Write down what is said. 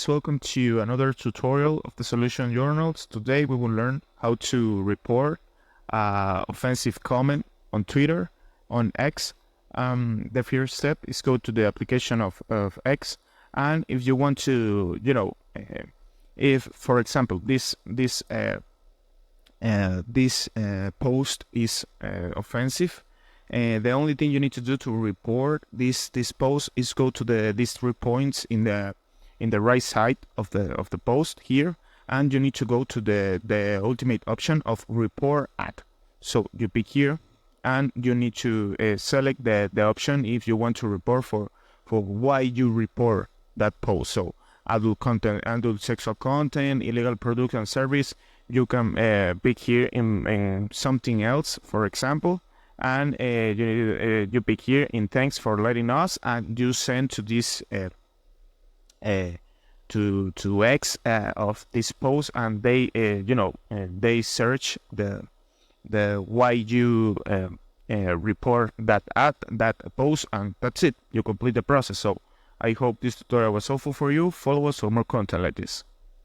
guys, welcome to another tutorial of the Solution Journals. Today we will learn how to report offensive comment on Twitter, on X. The first step is go to the application of X, and if you want to, if for example this post is offensive, the only thing you need to do to report this post is go to these 3 points in the right side of the post here, and you need to go to the ultimate option of report at. So you pick here, and you need to select the option if you want to report for why you report that post. So adult content, adult sexual content, illegal product and service. You can pick here in something else, for example, and you pick here in thanks for letting us, and you send to this to X of this post, and they they search the why you report that post, and that's it. You complete the process. So I hope this tutorial was helpful for you. Follow us for more content like this.